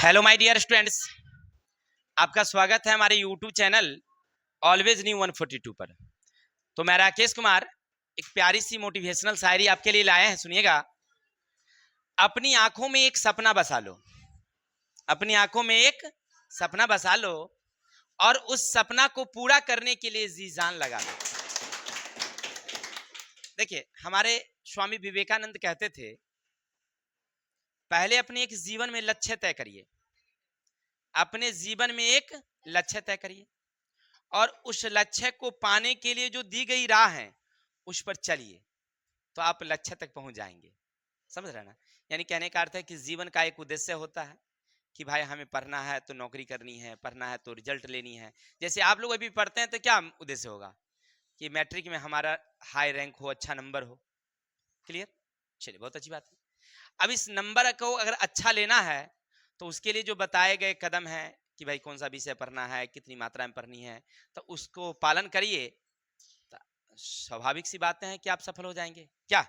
Hello my dear students, आपका स्वागत है हमारे यूट्यूब चैनल ऑलवेज न्यू 142 पर। तो मैं राकेश कुमार एक प्यारी सी मोटिवेशनल शायरी आपके लिए लाए हैं, सुनिएगा। अपनी आंखों में एक सपना बसा लो, अपनी आंखों में एक सपना बसा लो और उस सपना को पूरा करने के लिए जी जान लगा लो। देखिए, हमारे स्वामी विवेकानंद कहते थे, पहले अपने एक जीवन में लक्ष्य तय करिए, अपने जीवन में एक लक्ष्य तय करिए और उस लक्ष्य को पाने के लिए जो दी गई राह है उस पर चलिए, तो आप लक्ष्य तक पहुंच जाएंगे। समझ रहे ना? यानी कहने का अर्थ है कि जीवन का एक उद्देश्य होता है कि भाई हमें पढ़ना है तो नौकरी करनी है, पढ़ना है तो रिजल्ट लेनी है। जैसे आप लोग अभी पढ़ते हैं तो क्या उद्देश्य होगा कि मैट्रिक में हमारा हाई रैंक हो, अच्छा नंबर हो। क्लियर? चलिए, बहुत अच्छी बात है। अब इस नंबर को अगर अच्छा लेना है तो उसके लिए जो बताए गए कदम है कि भाई कौन सा विषय पढ़ना है, कितनी मात्रा में पढ़नी है, तो उसको पालन करिए, तो स्वाभाविक सी बातें हैं कि आप सफल हो जाएंगे। क्या?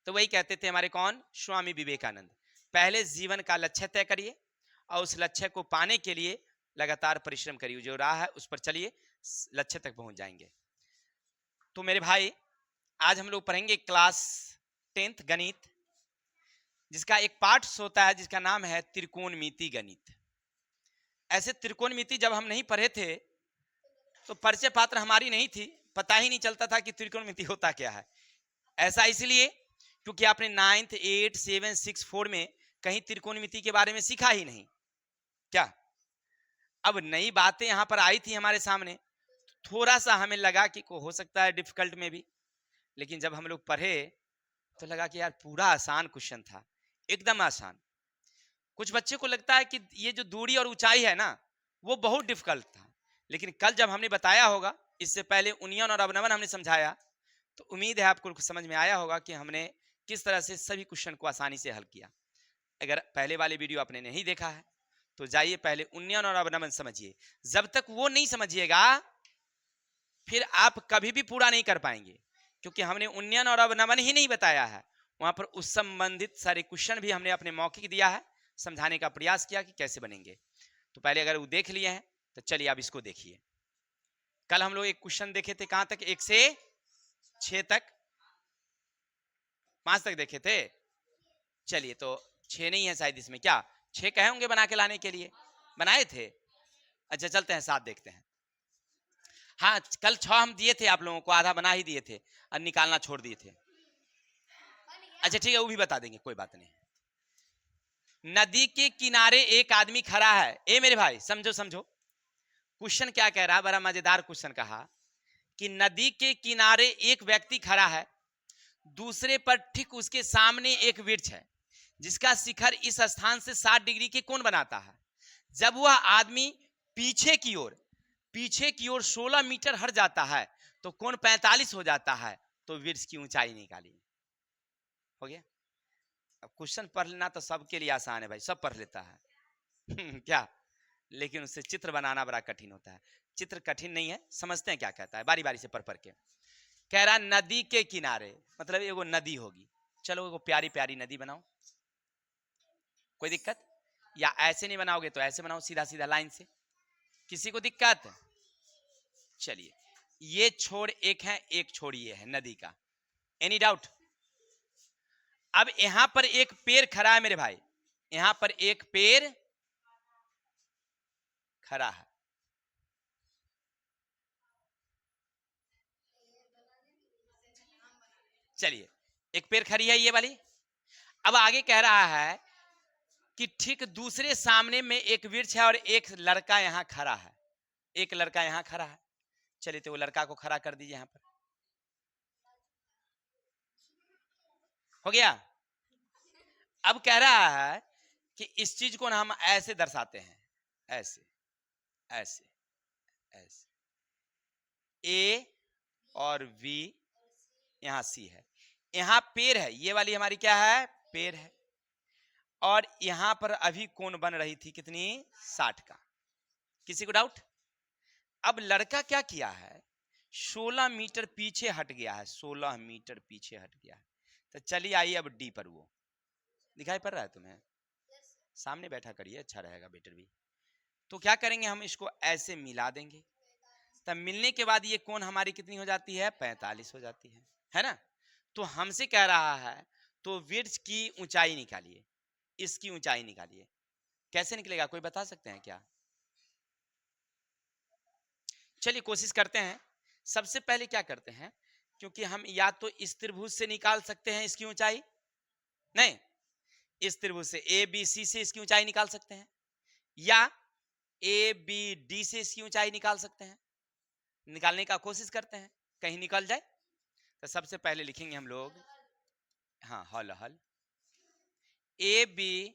तो वही कहते थे हमारे कौन? स्वामी विवेकानंद। पहले जीवन का लक्ष्य तय करिए और उस लक्ष्य को पाने के लिए लगातार परिश्रम करिए, जो राह है उस पर चलिए, लक्ष्य तक पहुंच जाएंगे। तो मेरे भाई, आज हम लोग पढ़ेंगे क्लास 10th गणित, जिसका एक पार्ट होता है जिसका नाम है त्रिकोणमिति गणित। ऐसे त्रिकोणमिति जब हम नहीं पढ़े थे तो परिचय पात्र हमारी नहीं थी, पता ही नहीं चलता था कि त्रिकोणमिति होता क्या है। ऐसा इसलिए क्योंकि आपने 9th 8 7 6 4 में कहीं त्रिकोणमिति के बारे में सीखा ही नहीं। क्या? अब नई बातें यहां पर आई थी हमारे सामने, थोड़ा सा हमें लगा कि को हो सकता है डिफिकल्ट में भी, लेकिन जब हम लोग पढ़े तो लगा कि यार पूरा आसान क्वेश्चन था, एकदम आसान। कुछ बच्चे को लगता है कि ये जो दूरी और ऊंचाई है ना वो बहुत डिफिकल्ट था, लेकिन कल जब हमने बताया होगा, इससे पहले उन्नयन और अवनमन हमने समझाया, तो उम्मीद है आपको समझ में आया होगा कि हमने किस तरह से सभी क्वेश्चन को आसानी से हल किया। अगर पहले वाले वीडियो आपने नहीं देखा है तो जाइए पहले उन्नयन और अवनमन समझिए। जब तक वो नहीं समझिएगा फिर आप कभी भी पूरा नहीं कर पाएंगे, क्योंकि हमने उन्नयन और अवनमन ही नहीं बताया है, वहां पर उस संबंधित सारे क्वेश्चन भी हमने अपने मौखिक दिया है, समझाने का प्रयास किया कि कैसे बनेंगे। तो पहले अगर वो देख लिए हैं तो चलिए अब इसको देखिए। कल हम लोग एक क्वेश्चन देखे थे, कहां तक? 1 से 6 तक, 5 तक देखे थे। चलिए, तो 6 नहीं है शायद इसमें, क्या 6 कहे होंगे बना के लाने के लिए? बनाए थे? अच्छा, चलते हैं 7 देखते हैं। हाँ, कल 6 हम दिए थे आप लोगों को, आधा बना ही दिए थे और निकालना छोड़ दिए थे। अच्छा ठीक है, वो भी बता देंगे, कोई बात नहीं। नदी के किनारे एक आदमी खड़ा है। ए मेरे भाई, समझो समझो क्वेश्चन क्या कह रहा है, बड़ा मजेदार क्वेश्चन कहा कि नदी के किनारे एक व्यक्ति खड़ा है, दूसरे पर ठीक उसके सामने एक वृक्ष है जिसका शिखर इस स्थान से 60 डिग्री के कोण बनाता है। जब वह आदमी पीछे की ओर 16 मीटर हट जाता है तो कोण 45 हो जाता है, तो वृक्ष की ऊंचाई निकालिए। हो गया? अब क्वेश्चन पढ़ लेना तो सबके लिए आसान है भाई, सब पढ़ लेता है क्या? लेकिन उससे चित्र बनाना बड़ा कठिन होता है। चित्र कठिन नहीं है, समझते हैं क्या कहता है, बारी बारी से पढ़ पढ़ के। कह रहा नदी के किनारे, मतलब एगो नदी होगी, चलो एगो प्यारी प्यारी नदी बनाओ, कोई दिक्कत? या ऐसे नहीं बनाओगे तो ऐसे बनाओ, सीधा सीधा लाइन से, किसी को दिक्कत? चलिए, ये छोड़ एक है, एक छोड़ ये है नदी का, एनी डाउट? अब यहां पर एक पेड़ खड़ा है मेरे भाई, यहां पर एक पेड़ खड़ा है। चलिए, एक पेड़ खड़ी है ये वाली। अब आगे कह रहा है कि ठीक दूसरे सामने में एक वृक्ष है और एक लड़का यहां खड़ा है, एक लड़का यहां खड़ा है। चलिए, तो वो लड़का को खड़ा कर दीजिए यहां पर। हो गया? अब कह रहा है कि इस चीज को ना हम ऐसे दर्शाते हैं, ऐसे ऐसे ऐसे, ए और वी, यहां सी है, यहां पेड़ है, ये वाली हमारी क्या है? पेड़ है, और यहां पर अभी कोण बन रही थी कितनी? 60 का। किसी को डाउट? अब लड़का क्या किया है? 16 मीटर पीछे हट गया है, 16 मीटर पीछे हट गया है। तो चलिए आइए अब डी पर, वो दिखाई पड़ रहा है तुम्हें? सामने बैठा करिए, अच्छा रहेगा बेटर भी। तो क्या करेंगे, हम इसको ऐसे मिला देंगे, तब मिलने के बाद ये कोण हमारी कितनी हो जाती है, 45 हो जाती है ना। तो हमसे कह रहा है तो वृक्ष की ऊंचाई निकालिए, इसकी ऊंचाई निकालिए। कैसे निकलेगा, कोई बता सकते हैं क्या? चलिए कोशिश करते हैं। सबसे पहले क्या करते हैं, क्योंकि हम या तो इस त्रिभुज से निकाल सकते हैं इसकी ऊंचाई, नहीं इस त्रिभुज से ए बी सी से इसकी ऊंचाई निकाल सकते हैं, या ए बी डी से इसकी ऊंचाई निकाल सकते हैं। निकालने का कोशिश करते हैं, कहीं निकल जाए। तो सबसे पहले लिखेंगे हम लोग, हाँ हल हल, ए बी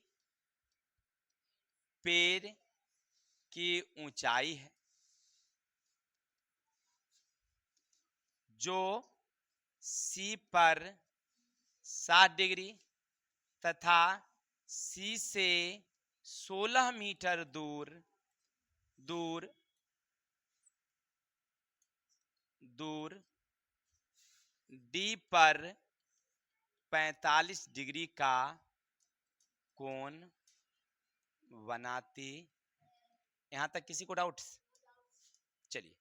पेड़ की ऊंचाई है जो सी पर 60 डिग्री तथा सी से 16 मीटर दूर दूर दूर डी पर 45 डिग्री का कोण बनाती। यहां तक किसी को डाउट? चलिए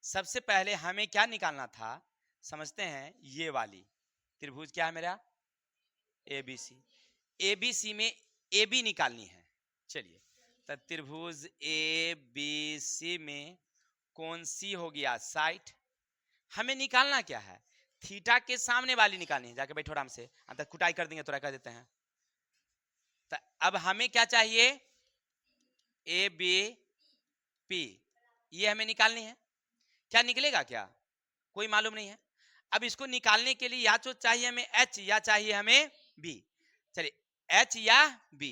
सबसे पहले हमें क्या निकालना था, समझते हैं। ये वाली त्रिभुज क्या है मेरा, एबीसी। एबीसी में ए बी निकालनी है। चलिए तो त्रिभुज ए बी सी में कौन सी हो गया, 60। हमें निकालना क्या है, थीटा के सामने वाली निकालनी है। जाके बैठो आराम से, अंदर कुटाई कर देंगे, थोड़ा कर देते हैं। तो अब हमें क्या चाहिए, ए बी पी, ये हमें निकालनी है। क्या निकलेगा क्या, कोई मालूम नहीं है। अब इसको निकालने के लिए या तो चाहिए हमें एच या चाहिए हमें बी। चलिए एच या बी,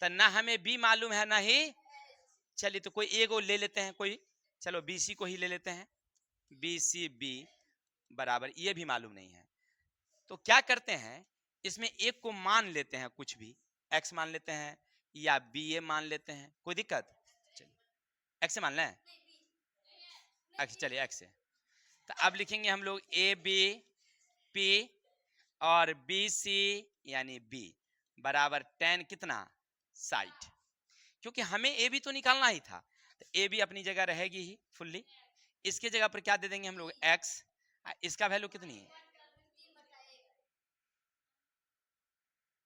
तो ना हमें बी मालूम है ना ही, चलिए तो कोई एक ले लेते हैं, कोई चलो बी सी को ही ले लेते हैं। बी सी बी बराबर, ये भी मालूम नहीं है। तो क्या करते हैं, इसमें एक को मान लेते हैं, कुछ भी एक्स मान लेते हैं या बी ए मान लेते हैं, कोई दिक्कत? चलिए एक्स से मान लें, एक्स, चलिए एक्स से। तो अब लिखेंगे हम लोग ए बी पी और बी सी यानी बी बराबर tan कितना, 60। क्योंकि हमें ए बी तो निकालना ही था, तो ए बी अपनी जगह रहेगी ही फुल्ली। इसके जगह पर क्या दे देंगे हम लोग, एक्स। इसका वैल्यू कितनी है,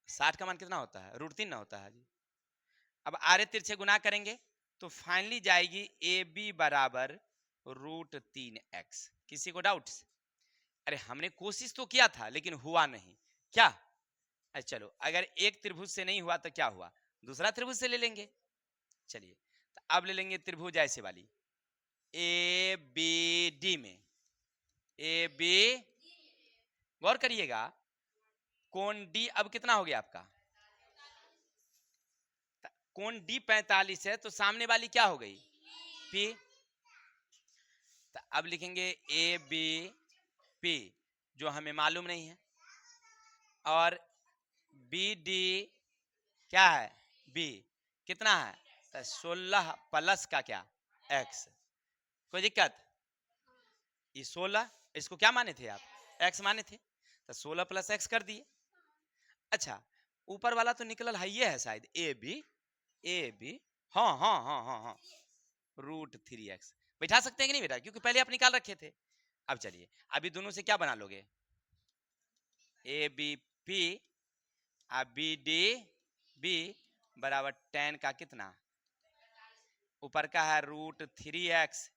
60 का मान कितना होता है, √3 ना होता है जी। अब आरे तिरछे गुना करेंगे तो फाइनली जाएगी ए बी बराबर √3x। किसी को डाउट? अरे हमने कोशिश तो किया था लेकिन हुआ नहीं, क्या? अरे चलो अगर एक त्रिभुज से नहीं हुआ तो क्या हुआ, दूसरा त्रिभुज से ले लेंगे। चलिए तो अब ले लेंगे त्रिभुज ऐसे वाली, ए बी डी में, ए बी, गौर करिएगा कोण डी अब कितना हो गया आपका, कोण डी 45 है, तो सामने वाली क्या हो गई, पी। तो अब लिखेंगे ए बी पी जो हमें मालूम नहीं है, और बी डी क्या है, बी कितना है, तो 16 प्लस का क्या, एक्स। कोई दिक्कत? ये 16, इसको क्या माने थे आप, एक्स माने थे, तो 16 प्लस एक्स कर दिए। अच्छा ऊपर वाला तो निकल है, ये है शायद ए बी, हाँ हाँ हाँ हाँ हाँ, √3x बैठा सकते हैं कि नहीं बेटा, क्योंकि पहले आप निकाल रखे थे। अब चलिए अभी दोनों से क्या बना लोगे, A B P B D B बराबर tan का कितना, ऊपर का है √3x,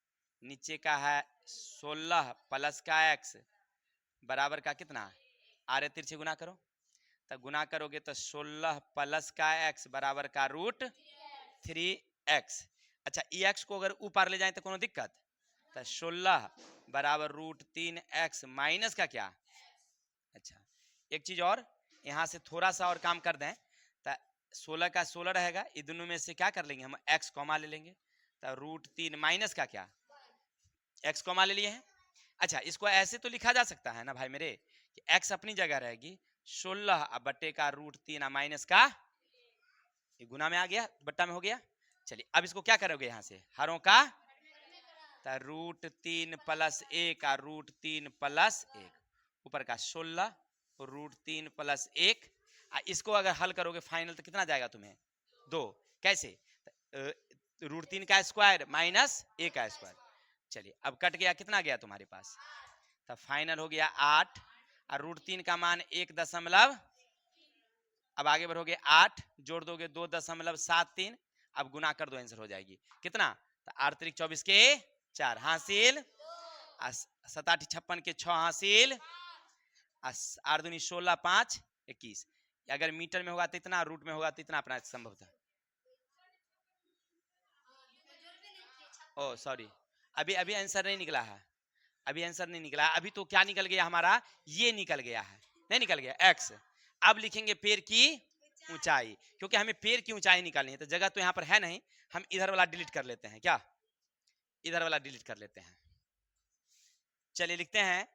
नीचे का है 16 प्लस का x बराबर का कितना, आरे तिरछे गुना करो, तो गुना करोगे तो 16 प्लस का x बराबर का √3x। अच्छा ई एक्स को अगर ऊपर ले जाए तो कोनो दिक्कत, तो 16 बराबर √3x माइनस का क्या। अच्छा एक चीज और, यहाँ से थोड़ा सा और काम कर दें, तो 16 का 16 रहेगा, ये दोनों में से क्या कर लेंगे हम, x कॉमा ले लेंगे, तो √3 माइनस का क्या, x कॉमा ले लिए हैं। अच्छा इसको ऐसे तो लिखा जा सकता है ना भाई मेरे, कि x अपनी जगह रहेगी 16 बट्टे का √3 माइनस का, ये गुना में आ गया, बट्टा में हो गया। चलिए अब इसको क्या करोगे, यहाँ से हरों का, तो √3 प्लस 1 √3 प्लस 1, ऊपर का 16 √3 प्लस 1, इसको अगर हल करोगे फाइनल तो कितना जाएगा तुम्हें, 2। कैसे? √3 का स्क्वायर माइनस a का स्क्वायर। चलिए अब कट गया, कितना गया तुम्हारे पास? तब फाइनल हो गया 8 और √3 का मान 1, अब आगे बढ़ोगे 8 जोड़ दोगे 2.73, अब गुना कर दो, आंसर हो जाएगी कितना? तो 8 3 24 के 4 हासिल, 7 8 56 के 6 हासिल, 8 दूनी 16 5 21। अगर मीटर में होगा तो इतना, रूट में होगा तो इतना अपना संभव था। ओ सॉरी, अभी अभी आंसर नहीं निकला है, अभी आंसर नहीं निकला। अभी तो क्या निकल गया हमारा? ये निकल गया है, नहीं निकल गया x। अब लिखेंगे पैर की ऊंचाई, क्योंकि हमें पैर की ऊंचाई निकालनी है। तो जगह तो यहाँ पर है नहीं, हम इधर वाला डिलीट कर लेते हैं। क्या? इधर वाला डिलीट कर लेते हैं। चलिए लिखते हैं,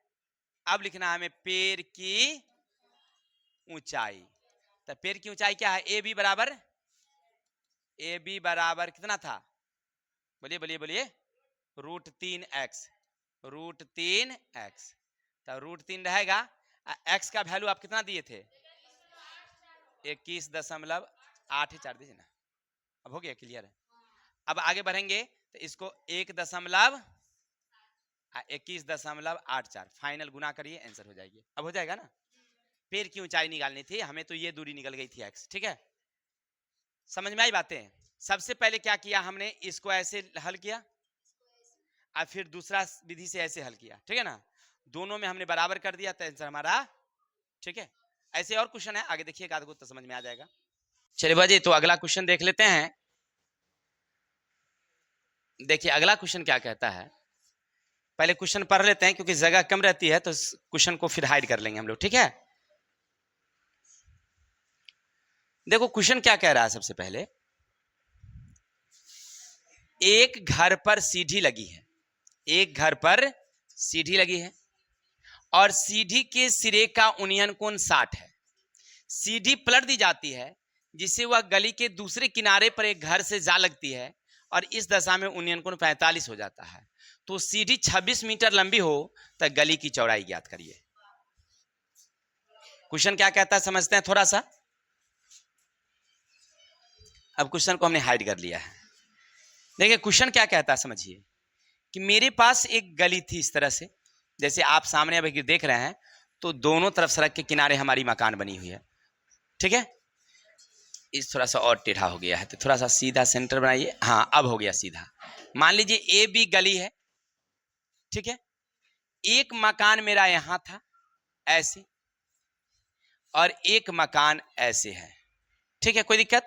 अब लिखना है हमें पैर की ऊंचाई। तो पैर की ऊंचाई क्या है? ए बी बराबर कितना था? बोलिए बोलिए बोलिए। √3x, √3x। तो √3 रहेगा, x का वैल्यू आप कितना दिए थे? 21.84 दीजिए ना। अब हो गया क्लियर है। अब आगे बढ़ेंगे तो इसको 1.21.84 फाइनल गुना करिए, आंसर हो जाएगी। अब हो जाएगा ना? पैर की ऊंचाई निकालनी थी हमें, तो ये दूरी निकल गई थी x। ठीक है, समझ में आई बातें? सबसे पहले क्या किया हमने? इसको ऐसे हल किया और फिर दूसरा विधि से ऐसे हल किया। ठीक है ना, दोनों में हमने बराबर कर दिया तो आंसर हमारा। ठीक है, ऐसे और क्वेश्चन है, आगे देखिएगा आपको तो समझ में आ जाएगा। चलिए बाजी, तो अगला क्वेश्चन देख लेते हैं। देखिए अगला क्वेश्चन क्या कहता है, पहले क्वेश्चन पढ़ लेते हैं क्योंकि जगह कम रहती है, तो क्वेश्चन को फिर हाइड कर लेंगे हम लोग। ठीक है, देखो क्वेश्चन क्या कह रहा है। सबसे पहले, एक घर पर सीढ़ी लगी है, एक घर पर सीढ़ी लगी है और सीढ़ी के सिरे का उन्नयन कोण 60 है। सीढ़ी पलट दी जाती है जिससे वह गली के दूसरे किनारे पर एक घर से जा लगती है और इस दशा में उन्नयन कोण 45 हो जाता है। तो सीढ़ी 26 मीटर लंबी हो तो गली की चौड़ाई ज्ञात करिए। क्वेश्चन क्या कहता है समझते हैं थोड़ा सा। अब क्वेश्चन को हमने हाइड कर लिया है। देखिए क्वेश्चन क्या कहता है समझिए, कि मेरे पास एक गली थी इस तरह से, जैसे आप सामने अभी देख रहे हैं, तो दोनों तरफ सड़क के किनारे हमारी मकान बनी हुई है। ठीक है, इस थोड़ा सा और टेढ़ा हो गया है, तो थोड़ा सा सीधा सेंटर बनाइए। हाँ अब हो गया सीधा। मान लीजिए ए बी गली है। ठीक है, एक मकान मेरा यहां था ऐसे, और एक मकान ऐसे है। ठीक है, कोई दिक्कत?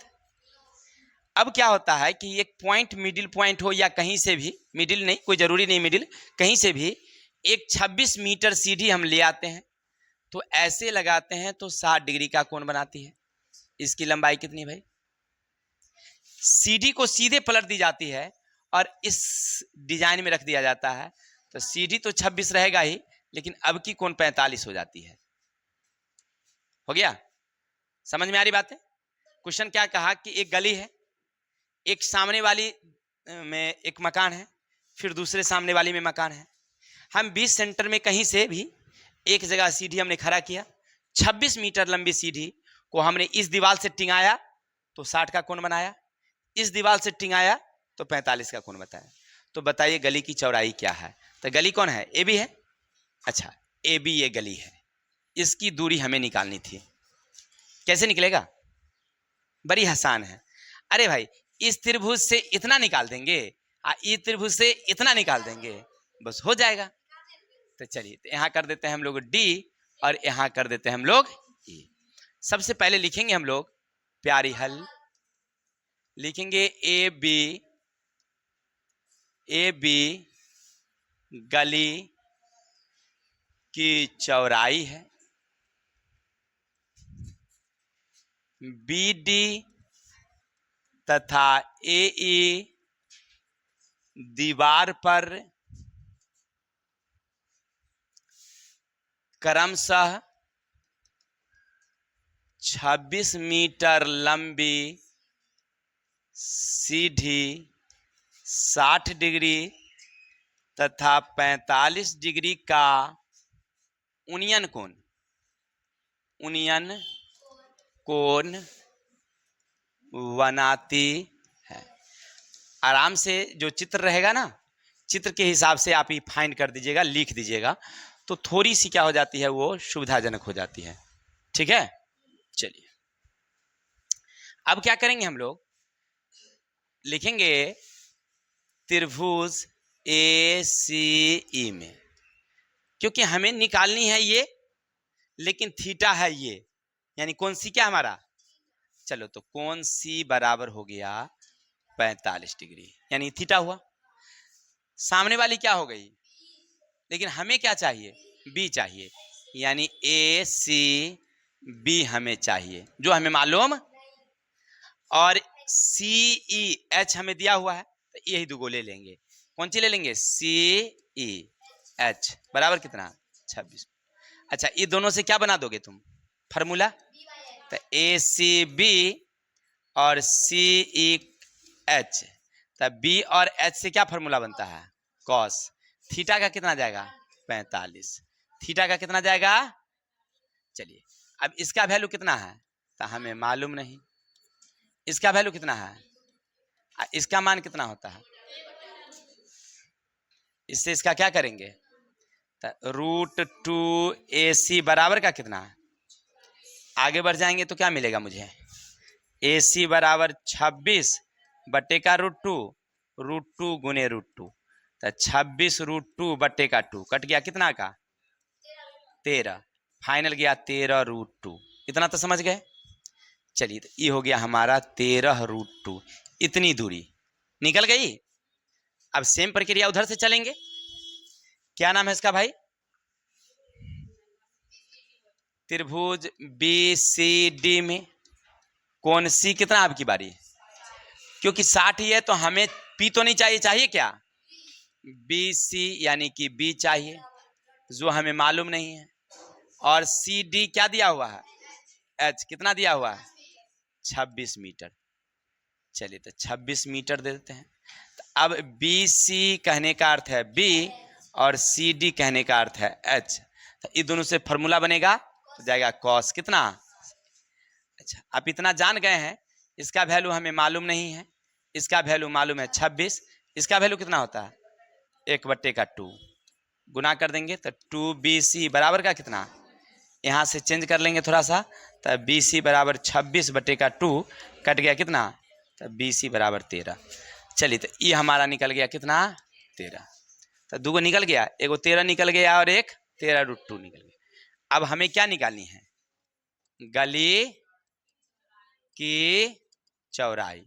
अब क्या होता है कि एक पॉइंट, मिडिल पॉइंट हो या कहीं से भी, मिडिल नहीं, कोई जरूरी नहीं मिडिल, कहीं से भी एक 26 मीटर सीढ़ी हम ले आते हैं, तो ऐसे लगाते हैं तो 60 डिग्री का कोण बनाती है। इसकी लंबाई कितनी भाई? सीढ़ी को सीधे पलट दी जाती है और इस डिजाइन में रख दिया जाता है, तो सीढ़ी तो 26 रहेगा ही, लेकिन अब की कोण 45 हो जाती है। हो गया? समझ में आ रही बात है? क्वेश्चन क्या कहा कि एक गली है, एक सामने वाली में एक मकान है, फिर दूसरे सामने वाली में मकान है। हम 20 सेंटर में कहीं से भी एक जगह सीढ़ी हमने खड़ा किया, 26 मीटर लंबी सीढ़ी को हमने इस दीवार से टिंगाया तो 60 का कोण बनाया, इस दीवार से टिंगाया तो 45 का कोण बताया। तो बताइए गली की चौड़ाई क्या है? तो गली कौन है? ए बी है। अच्छा, ए बी ये गली है, इसकी दूरी हमें निकालनी थी। कैसे निकलेगा? बड़ी आसान है। अरे भाई, इस त्रिभुज से इतना निकाल देंगे और इस त्रिभुज से इतना निकाल देंगे, बस हो जाएगा। तो चलिए, तो यहाँ कर देते हैं हम लोग डी और यहाँ कर देते हैं हम लोग ई। सबसे पहले लिखेंगे हम लोग प्यारी हल, लिखेंगे ए बी गली की चौड़ाई है, बी डी तथा ए ई दीवार पर क्रमशः 26 मीटर लंबी सीढ़ी 60 डिग्री तथा 45 डिग्री का उन्नयन कोण बनाती है। आराम से जो चित्र रहेगा ना, चित्र के हिसाब से आप ही फाइंड कर दीजिएगा, लिख दीजिएगा, तो थोड़ी सी क्या हो जाती है, वो सुविधाजनक हो जाती है। ठीक है, चलिए अब क्या करेंगे हम लोग, लिखेंगे त्रिभुज ए सी ई में, क्योंकि हमें निकालनी है ये, लेकिन थीटा है ये, यानी कौन सी क्या हमारा, चलो तो कौन सी बराबर हो गया 45 डिग्री, यानी थीटा हुआ। सामने वाली क्या हो गई, लेकिन हमें क्या चाहिए, बी चाहिए, यानी ए सी बी हमें चाहिए, जो हमें मालूम, और सी ई एच हमें दिया हुआ है, तो यही दो ले लेंगे। कौन सी ले लेंगे, सी ई एच बराबर कितना 26। अच्छा, ये दोनों से क्या बना दोगे तुम, फार्मूला, तो ए सी बी और सी ई एच, तब बी और एच से क्या फार्मूला बनता है, कॉस। थीटा का कितना जाएगा 45, थीटा का कितना जाएगा, चलिए अब इसका वैल्यू कितना है, तो हमें मालूम नहीं, इसका वैल्यू कितना है, इसका मान कितना होता है, इससे इसका क्या करेंगे, तो √2ac बराबर का कितना है, आगे बढ़ जाएंगे तो क्या मिलेगा मुझे, AC बराबर 26 बट्टे का √2 गुने √2, तो 26 √2 बट्टे का 2 कट गया, कितना का 13, फाइनल गया 13 √2, इतना तो समझ गए। चलिए तो ये हो गया हमारा 13 √2, इतनी दूरी निकल गई। अब सेम प्रक्रिया उधर से चलेंगे, क्या नाम है इसका भाई, त्रिभुज BCD में कौन सी कितना आपकी बारी, क्योंकि 60 ही है तो हमें P तो नहीं चाहिए, चाहिए क्या BC, यानी कि B चाहिए, जो हमें मालूम नहीं है, और CD क्या दिया हुआ है, H कितना दिया हुआ है 26 मीटर। चलिए तो 26 मीटर दे देते हैं। तो अब BC कहने का अर्थ है B और CD कहने का अर्थ है H, तो ये दोनों से फॉर्मूला बनेगा, तो जाएगा कॉस कितना। अच्छा, आप इतना जान गए हैं, इसका वैल्यू हमें मालूम नहीं है, इसका वैल्यू मालूम है 26, इसका वैल्यू कितना होता है 1/2, गुना कर देंगे तो 2BC बराबर का कितना, यहाँ से चेंज कर लेंगे थोड़ा सा, तो BC बराबर 26/2 कट गया कितना, तो BC बराबर 13। चलिए तो ये हमारा निकल गया कितना 13, तो दो निकल गया, एगो 13 निकल गया और एक 13 √2 निकल गया। अब हमें क्या निकालनी है, गली की चौड़ाई,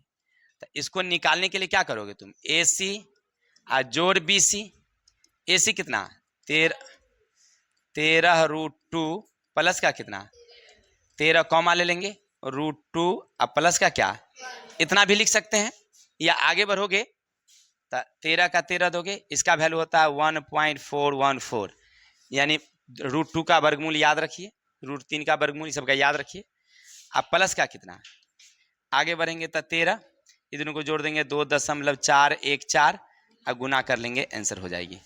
तो इसको निकालने के लिए क्या करोगे तुम, AC और जोड़ BC, AC कितना 13 √2 प्लस का कितना 13 कॉमा ले लेंगे, √2 अब प्लस का क्या, इतना भी लिख सकते हैं, या आगे बढ़ोगे तो 13 का 13 दोगे, इसका वैल्यू होता है 1.414, यानी √2 का वर्गमूल याद रखिए, √3 का वर्गमूल सबका याद रखिए। अब प्लस का कितना, आगे बढ़ेंगे तो 13, इधर को जोड़ देंगे 2.414 और गुना कर लेंगे, आंसर हो जाएगी।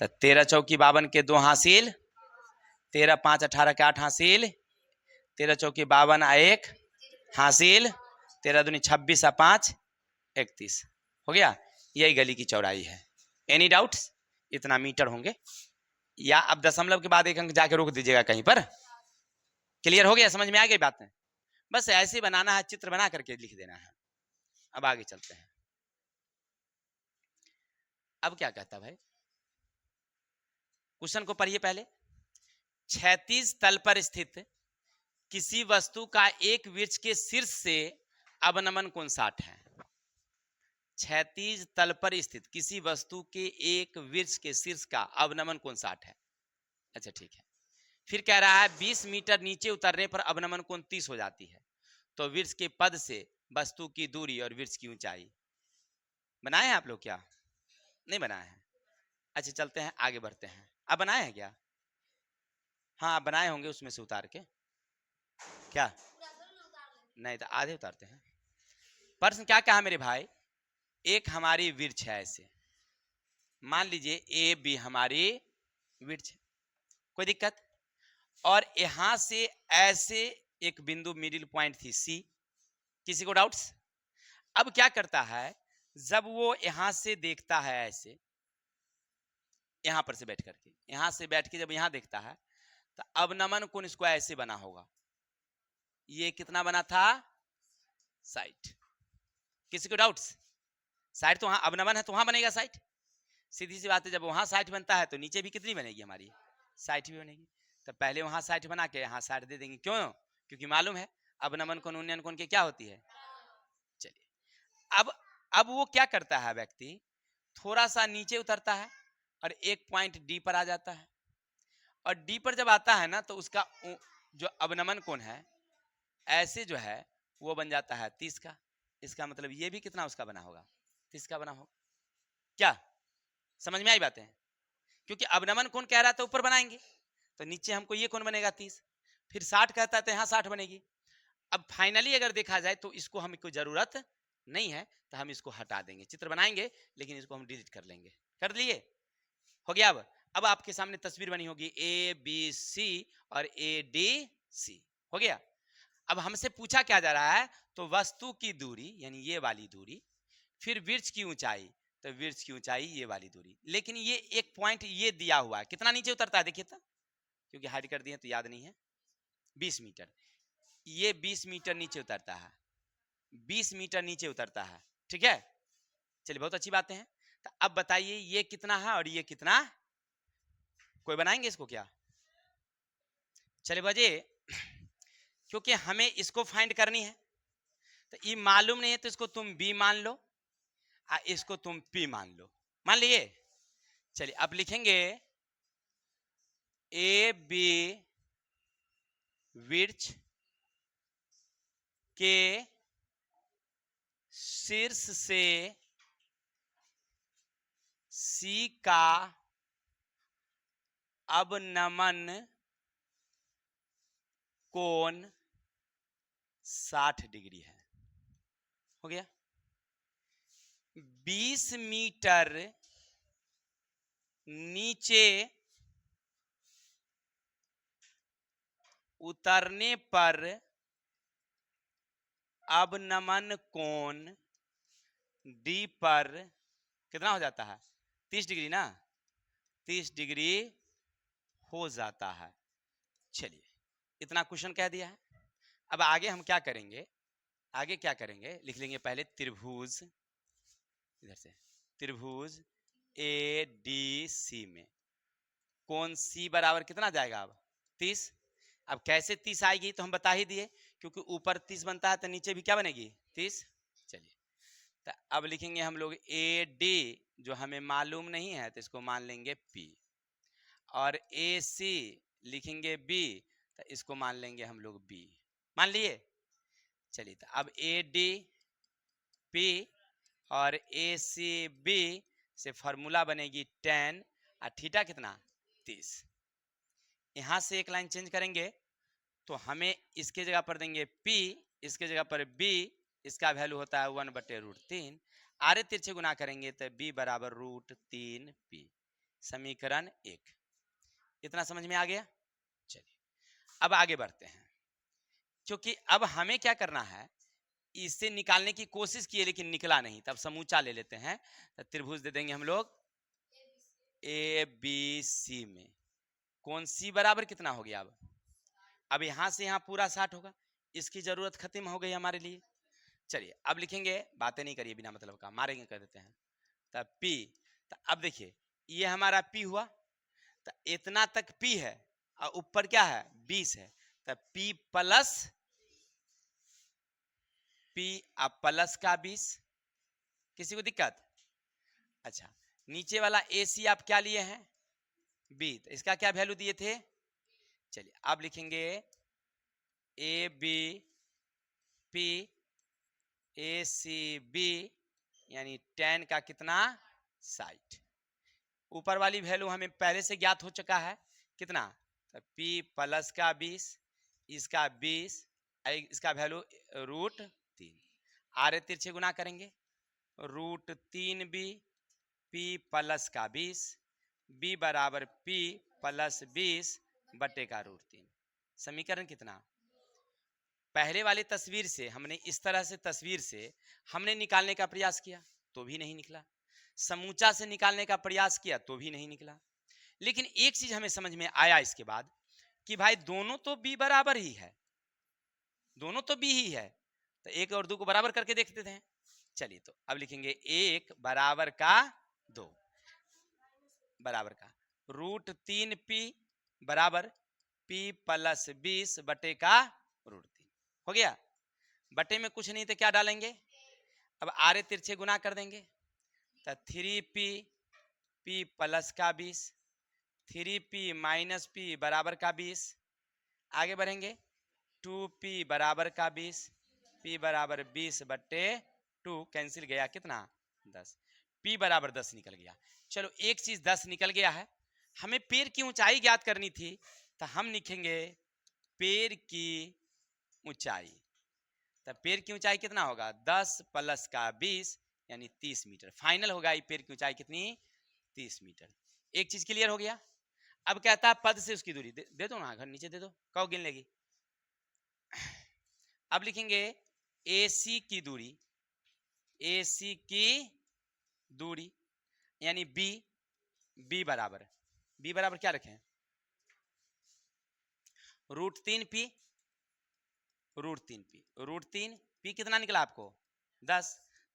तो 13 चौकी 52 के 2 हासिल, 13 5 18 के 8 हासिल, 13 चौकी 52 1 हासिल, 13 दूनी 26 और 5 31, हो गया। यही गली की चौड़ाई है। एनी डाउट्स, इतना मीटर होंगे, या अब दशमलव के बाद एक अंक जाके रोक दीजिएगा कहीं पर। क्लियर हो गया, समझ में आ गई बात है, बस ऐसे बनाना है, चित्र बना करके लिख देना है। अब आगे चलते हैं, अब क्या कहता भाई, क्वेश्चन को पढ़िए पहले। क्षैतिज तल पर स्थित किसी वस्तु का एक वृक्ष के शीर्ष से अवनमन कोण 60 है। क्षैतिज तल पर स्थित किसी वस्तु के एक वृक्ष के शीर्ष का अवनमन कोण 60 है। अच्छा ठीक है, फिर कह रहा है 20 मीटर नीचे उतरने पर अवनमन कोण 30 हो जाती है, तो वृक्ष के पद से वस्तु की दूरी और वृक्ष की ऊंचाई बनाए हैं आप लोग, क्या नहीं बनाए हैं। अच्छा चलते हैं, आगे बढ़ते हैं। अब बनाए हैं क्या, हाँ बनाए होंगे, उसमें से उतार के, क्या नहीं तो आधे उतारते हैं। प्रश्न क्या कहा मेरे भाई, एक हमारी वृक्ष है, ऐसे मान लीजिए AB हमारी वृक्ष, कोई दिक्कत, और यहां से ऐसे एक बिंदु मिडिल पॉइंट थी C, किसी को डाउट्स? अब क्या करता है, जब वो यहां से देखता है ऐसे, यहां पर से बैठ करके, यहां से बैठ के जब यहां देखता है, तो अवनमन कोण इसको ऐसे बना होगा। ये कितना बना था? 60। किसी को डाउट्स? साइड तो वहां अवनमन है तो वहां बनेगा 60। सीधी सी बात है, जब वहां 60 बनता है तो नीचे भी कितनी बनेगी हमारी? 60 भी बनेगी। तो पहले वहां 60 बना के यहाँ 60 दे देंगे। क्यों? क्योंकि मालूम है अवनमन कोण उन्नयन कोण की क्या होती है। चलिए, अब वो क्या करता है व्यक्ति, थोड़ा सा नीचे उतरता है और एक पॉइंट डी पर आ जाता है। और डी पर जब आता है ना, तो उसका जो अवनमन कोण है ऐसे जो है वो बन जाता है 30 का। इसका मतलब ये भी कितना उसका बना होगा? 30 का बना होगा। क्या समझ में आई बातें? क्योंकि अवनमन कोण कह रहा था ऊपर बनाएंगे, तो नीचे हमको ये कोण बनेगा 30, फिर 60 कहता है तो यहाँ 60 बनेगी। अब फाइनली अगर देखा जाए तो इसको हमको जरूरत नहीं है, तो हम इसको हटा देंगे। चित्र बनाएंगे लेकिन इसको हम डिलीट कर लेंगे। कर लिए? हो गया। अब आपके सामने तस्वीर बनी होगी ए बी सी और ए डी सी। हो गया। अब हमसे पूछा क्या जा रहा है, तो वस्तु की दूरी यानी ये वाली दूरी, फिर वृक्ष की ऊंचाई, तो वृक्ष की ऊंचाई ये वाली दूरी। लेकिन ये एक पॉइंट ये दिया हुआ है, कितना नीचे उतरता है देखिए तो, क्योंकि हाइड कर दिए तो याद नहीं है। 20 मीटर, ये 20 मीटर नीचे उतरता है, 20 मीटर नीचे उतरता है। ठीक है, चलिए बहुत अच्छी बातें हैं। तो अब बताइए ये कितना है और ये कितना? कोई बनाएंगे इसको क्या? चलिए बजे, क्योंकि हमें इसको फाइंड करनी है, तो ये मालूम नहीं है तो इसको तुम बी मान लो और इसको तुम पी मान लो। मान लिए? चलिए अब लिखेंगे ए बी वृक्ष के शीर्ष से सी का अवनमन कोण 60 डिग्री है। हो गया। 20 मीटर नीचे उतरने पर अवनमन कोण डी पर कितना हो जाता है? 30 डिग्री ना, 30 डिग्री हो जाता है। चलिए इतना क्वेश्चन कह दिया है। अब आगे हम क्या करेंगे, आगे क्या करेंगे, लिख लेंगे पहले त्रिभुज, इधर से त्रिभुज ए डी सी में कोण सी बराबर कितना जाएगा? अब 30। अब कैसे 30 आएगी तो हम बता ही दिए, क्योंकि ऊपर 30 बनता है तो नीचे भी क्या बनेगी? 30। चलिए तो अब लिखेंगे हम लोग ए डी, जो हमें मालूम नहीं है तो इसको मान लेंगे पी, और ए सी लिखेंगे बी, तो इसको मान लेंगे हम लोग बी। मान लिए? चलिए तो अब ए डी पी और ए सी बी से फॉर्मूला बनेगी 10 और थीटा कितना? 30। यहां से एक लाइन चेंज करेंगे तो हमें इसके जगह पर देंगे P, इसके जगह पर B, इसका वैल्यू होता है 1/√3। आरे तिरछे गुना करेंगे तो B बराबर √3P, समीकरण 1। इतना समझ में आ गया? चलिए अब आगे बढ़ते हैं, क्योंकि अब हमें क्या करना है, इससे निकालने की कोशिश किए लेकिन निकला नहीं, तब समूचा ले लेते हैं। तो त्रिभुज दे देंगे हम लोग ए बी सी में कोण सी बराबर कितना हो गया? अब यहां से यहां पूरा 60 होगा, इसकी जरूरत खत्म हो गई हमारे लिए। चलिए अब लिखेंगे, बातें नहीं करिए बिना मतलब का, मारेंगे कर देते हैं। तब P, तो अब देखिए ये हमारा P हुआ, तो इतना तक P है और ऊपर क्या है? 20 है, तब P प्लस P अब प्लस का 20। किसी को दिक्कत? अच्छा, नीचे वाला AC आप क्या लिए हैं? B, तो इसका क्या वैल्यू दिए थे? चलिए अब लिखेंगे A B P A C B, यानी 10 का कितना? 60। ऊपर वाली वैल्यू हमें पहले से ज्ञात हो चुका है, कितना? तो P प्लस का 20, इसका 20, इसका वैल्यू √3। आरे तिरछे गुना करेंगे, √3B, P प्लस का 20, B बराबर P प्लस 20 बटे का √3। समीकरण कितना? पहले वाले तस्वीर से हमने इस तरह से तस्वीर से हमने निकालने का प्रयास किया तो भी नहीं निकला, समूचा से निकालने का प्रयास किया तो भी नहीं निकला। लेकिन एक चीज हमें समझ में आया इसके बाद कि भाई दोनों तो b बराबर ही है, दोनों तो b ही है, तो एक और दो को बराबर करके देखते थे। चलिए तो अब लिखेंगे एक बराबर का दो बराबर का √3p बराबर p प्लस 20 बटे का √3 हो गया। बटे में कुछ नहीं तो क्या डालेंगे, अब आरे तिरछे गुना कर देंगे तो 3p p प्लस का 20 3p माइनस p बराबर का 20। आगे बढ़ेंगे 2p बराबर का 20 p बराबर 20 बट्टे 2 कैंसिल गया कितना 10, p बराबर 10 निकल गया। चलो एक चीज 10 निकल गया है, हमें पेड़ की ऊंचाई ज्ञात करनी थी तो हम लिखेंगे पेड़ की ऊंचाई। तो पेड़ की ऊंचाई कितना होगा 10 प्लस का 20 यानी 30 मीटर। फाइनल होगा ये पेड़ की ऊंचाई कितनी 30 मीटर। एक चीज क्लियर हो गया। अब कहता है पद से उसकी दूरी दे दो ना, घर नीचे दे दो, कौ गिन लेगी। अब लिखेंगे AC की दूरी, AC की दूरी यानी B बराबर क्या रखें √3p √3p कितना निकला आपको 10,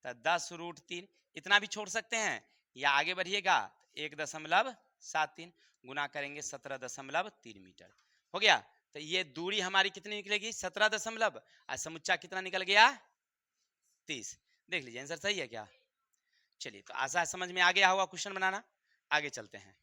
तो 10 √3 इतना भी छोड़ सकते हैं या आगे बढ़िएगा 1.73 गुना करेंगे 17.3 मीटर हो गया। तो ये दूरी हमारी कितनी निकलेगी 17 और समुच्चा कितना निकल गया 30। देख लीजिए आंसर सही है क्या। चलिए तो आशा समझ में आ गया होगा क्वेश्चन बनाना। आगे चलते हैं।